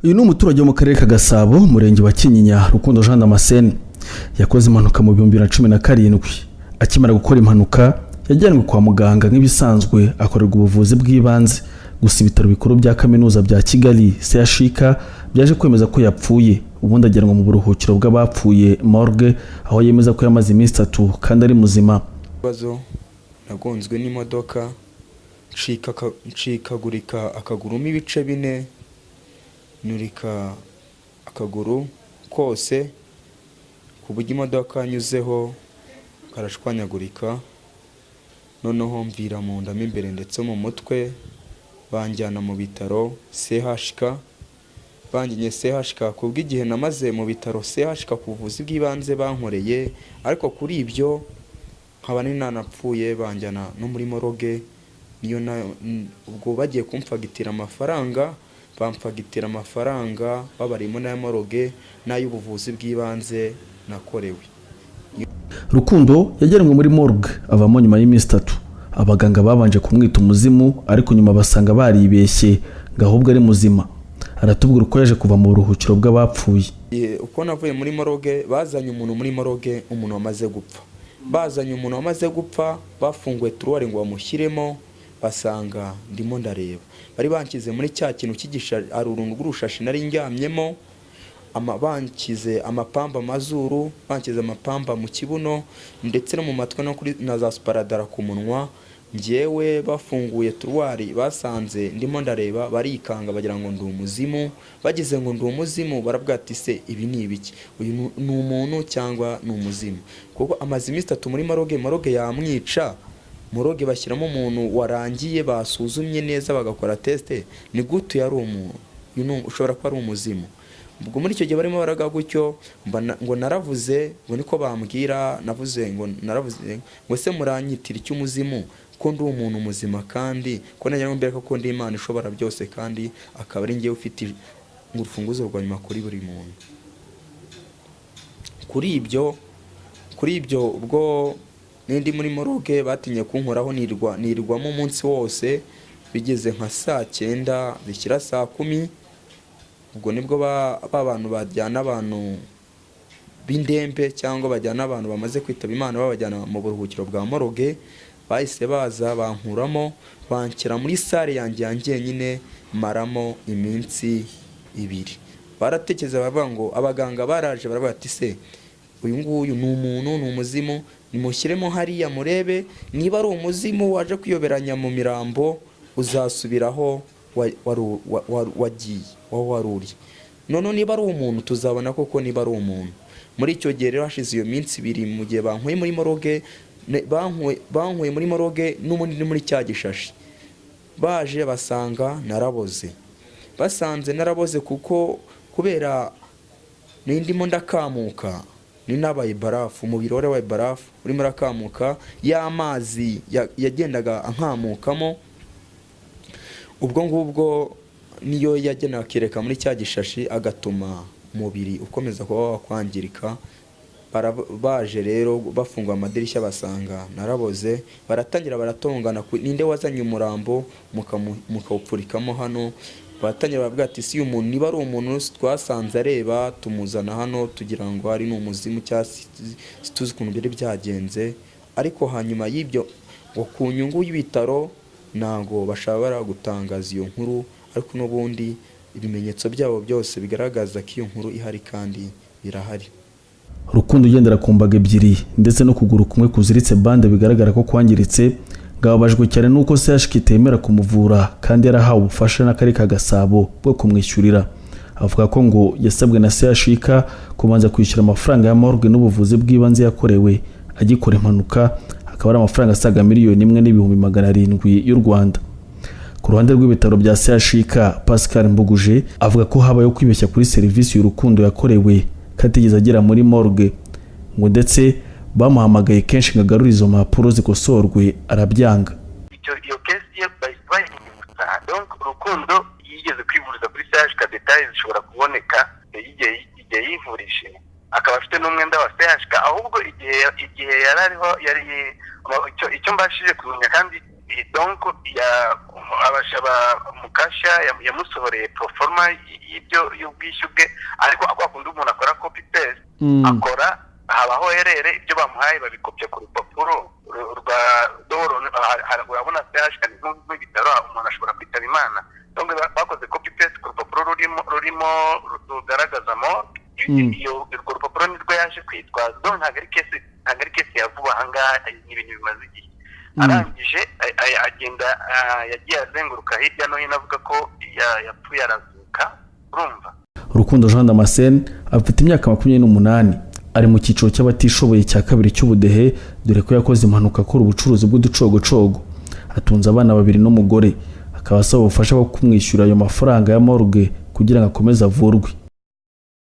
Uyu ni umuturage wo mu karere ka Gasabo, umurenge wa Kinyinya, Rukundo Jean Damascene. Yakoze impanuka mu 2017. Akimara gukora impanuka, yajyanwe kwa muganga nk'ibisanzwe akorerwa ubuvuzi bw'ibanze. Gusa ibitaro bikuru bya kaminuza bya Kigali CHUK byaje kwemeza ko yapfuye. Ubundi ajyanwa mu buruhukiro bw'abapfuye morgue, aho yemeza ko yamaze iminsi 3 kandi ari muzima. Bazo nagonzwe n'imodoka ncikagurika akaguru ibice 4, nurika akaguru kose kuburyo imodoka nyuzeho karashwanyagurika, noneho mvira mu nda imbere ndetse mu mutwe, banjyana mu bitaro CHUK. Banginye CHUK kubw'igihe namaze mu bitaro CHUK kuvuza bw'ibanze bankoreye, ariko kuri ibyo nkaba ninanapfuye banjyana no muri morgue. Niyo ubwo bagiye kumfagitira amafaranga, bamfagitira amafaranga babarimo na morgue n'ay'ubuvuzi bw'ibanze nakorewe. Rukundo yajyanwe muri morgue avamo nyuma y'iminsi 3. Abaganga babanje kumwita umuzimu, ariko nyuma basanga baribeshye ngahubwo ari muzima. Aratubwira uko yaje kuva mu buruhukiro bw'abapfuye. Uko navuye muri morgue, bazanye umuntu muri morgue, umuntu wamaze gupfa. Bazanye umuntu wamaze gupfa, bafunguye turuwari ngo bamushyiremo, basanga ndimo ndareba. Bari bankize muri cya kintu kigisha arurungu rw'urushashi nari njyamyemo, bankize amapamba mazuru, bankize amapamba mu kibuno ndetse no mu matwe no kuri na za sparadara ku munwa. Ngewe bafunguye turuwari basanze ndimo ndareba, barikanga bagira ngo ndi umuzimu. Bagize ngo ndi umuzimu, barabwira ati se ibi ni ibiki, uyu ni umuntu cyangwa ni umuzimu? Kuko amazi iminsi 3 muri morgue yamwica. Morgue bashyiramo umuntu warangiye, basuzumye neza bagakora teste, ni gute yari umuntu, ushobora kuba ari umuzimu. Ubwo muri icyo gihe barimo baraga gutyo, ngo naravuze, ngo niko bambwira, navuze ngo naravuze ngo se muranyitira icy'umuzimu ko ndi umuntu muzima, kandi ko najya mbere ko ndi Imana ishobora byose, kandi akaba ari ngiye ufite urufunguzo rwa nyuma kuri buri muntu. Kuri ibyo ubwo nindi muri morgue batinye kunkoraho, nirwamo umunsi wose, bigeze nka saa 9 zishyira saa 10. Ubwo nibwo abantu bajyana abantu b'indembe cyangwa bajyana abantu bamaze kwitaba Imana babajyana mu buruhukiro bwa morgue. Bahise baza bankuramo, banshyira muri sale yanjye nyine, maramo iminsi 2. Baratekereza bavuga ngo, abaganga baraje baravuga ati se uyu nguyu ni umuntu, ni umuzimu, nimushyiremo hariya murebe, niba ari umuzimu waje kuyoberanya mu mirambo uzasubiraho wagiye waruri. None niba ari umuntu tuzabona koko niba ari umuntu. Muri icyo gihe rero hashize iyo minsi 2 mu gihe bankuye muri morgue, bankuye muri morgue n'umundi muri cya gishashi. Baje basanga naraboze. Basanze naraboze kuko kubera nindimo ndakamuka, ni nabaye barafu, umubiri wari wabaye barafu, urimo rakamuka, y'amazi yagendaga ankamukamo. Ubwo ngubwo niyo yagenaga kereka muri cya gishashi, agatuma umubiri ukomeza kuba wakwangirika. Baje rero bafunga amadirishya basanga naraboze, baratangira baratongana, ninde wazanye umurambo mukawupfurikamo hano. Batangira bavuga ati si umuntu, niba ari umuntu twasanze areba tumuzana hano tugira ngo ari n'umuzimu cyangwa tuzi ukuntu byari byagenze. Ariko hanyuma y'ibyo ngo ku nyungu y'ibitaro ntago bashobora gutangaza iyo nkuru, ariko n'ubundi ibimenyetso byabo byose bigaragaza ko iyo nkuru ihari kandi birahari. Rukundo ugendera ku mbaga 2 ndetse no kuguru kumwe kuziritse bande, bigaragara ko kwangiritse. Gababajwe cyane nuko CHUK itemera kumuvura kandi yarahawe ubufasha n'akarere ka Gasabo bwo kumwishyurira. Avuga ko ngo yasabwe na CHUK kubanza kwishyura amafaranga ya morgue n'ubuvuzi bw'ibanze yakorewe agikora impanuka, akaba ari amafaranga asaga $1,700,000 y'u Rwanda. Ku ruhande rw'ibitaro bya CHUK, Pascal Mbuguje avuga ko habayeho kwibeshya kuri serivisi y'urukundo yakorewe, katigeze agera muri morgue, ngo ndetse bamuhamagaye kenshi ngo agarure izo mpapuro zikosorwe, arabyanga. Iyo case ye bayibutsa, donc Rukundo yigeze kwivuriza kuri CHUK, details zishobora kuboneka igihe yivurije, akaba afite n'umwenda wa CHUK, ahubwo igihe yarariho icyo mbashije kumenya kandi donc abashaba Mukasha yamusohoreye proforma y'ubwishyu bwe, ariko akunda umuntu akora copy paste akora habaho erere ibyo bamuhaye babikopye ku rupapuro rwa doro. Urabona CH kandi nk'ibitaro umuntu ashobora kwitaba Imana, donc bakoze copy paste ku rupapuro rurimo rugaragazamo iyo urwo rupapuro nirwo yaje kwitwaza. Donc ntabwo ari kesi ya vuba ahangaha, ni ibintu bimaze igihe. Arangije agenda yagiye azenguruka hirya no hino avuga ko yapfuye arazuka. Urumva, Rukundo Jean Damascene afite imyaka 28, ari mu cyiciro cy'abatishoboye cya kabiri cy'ubudehe, dore ko yakoze impanuka akora ubucuruzi bw'uducogocogo. Atunze abana 2 n'umugore, akaba asaba ubufasha bwo kumwishyura ayo mafaranga ya morgue kugira ngo akomeze avurwe.